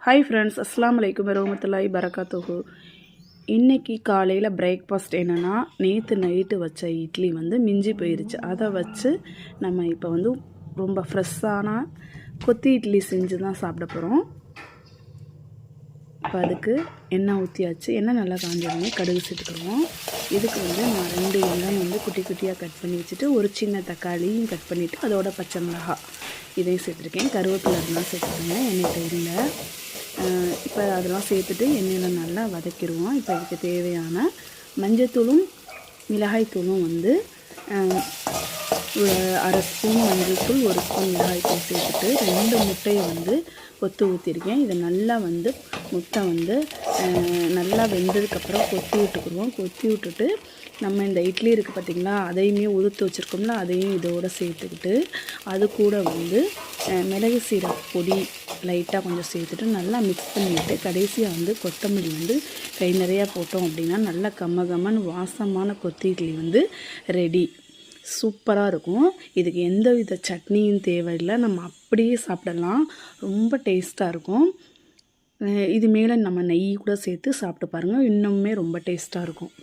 Hi friends, அஸ்ஸலாமு அலைக்கும் வரஹ்மத்துல்லாஹி பரகாத்துஹு. இன்றைக்கி காலையில் பிரேக்ஃபாஸ்ட் என்னென்னா, நேற்று நைட்டு வச்ச இட்லி மிஞ்சி போயிடுச்சு. அதை வச்சு நம்ம இப்போ ரொம்ப ஃப்ரெஷ்ஷான கொத்தி இட்லி செஞ்சு தான் சாப்பிட போகிறோம். இப்போ அதுக்கு எண்ணெய் ஊற்றியாச்சு. எண்ணெய் நல்லா காஞ்சோடனே கடுகு சேர்த்துக்கிடுவோம். இதுக்கு நான் 2 வெங்காயம் குட்டி குட்டியாக கட் பண்ணி வச்சுட்டு, ஒரு சின்ன தக்காளியும் கட் பண்ணிவிட்டு அதோட பச்சை மிளகாய் இதையும் சேர்த்துருக்கேன். கருவேப்பிலை இருந்தால் சேர்த்துக்கோங்க எண்ணெய் டைமில். இப்போ அதெல்லாம் சேர்த்துட்டு எண்ணெயில் நல்லா வதக்கிடுவோம். இப்போ இதுக்கு தேவையான மஞ்சத்தூளும் மிளகாய்த்தூளும் ஒரு அரை ஸ்பூன் மஞ்சள்தூள், 1 ஸ்பூன் மிளகாய்த்தூள் சேர்த்துட்டு 2 முட்டையை கொத்து ஊற்றிருக்கேன். இதை நல்லா முட்டை நல்லா வெந்ததுக்கப்புறம் கொத்தி விட்டுக்குருவோம். கொத்தி விட்டுட்டு நம்ம இந்த இட்லி இருக்குது பார்த்திங்களா, அதையுமே உதுத்து வச்சுருக்கோம்ல, அதையும் இதோடு சேர்த்துக்கிட்டு அது கூட மிளகு சீரக பொடி லைட்டாக கொஞ்சம் சேர்த்துட்டு நல்லா மிக்ஸ் பண்ணிவிட்டு கடைசியாக கொத்தமல்லி கை நிறையா போட்டோம் அப்படின்னா நல்லா கம்மன்னு வாசமான கொத்தி இட்லி ரெடி. சூப்பராக இருக்கும். இதுக்கு எந்த வித சட்னியும் தேவையில்லை, நம்ம அப்படியே சாப்பிடலாம். ரொம்ப டேஸ்ட்டாக இருக்கும். இது மேலே நம்ம நெய் கூட சேர்த்து சாப்பிட்டு பாருங்கள், இன்னுமே ரொம்ப டேஸ்ட்டாக இருக்கும்.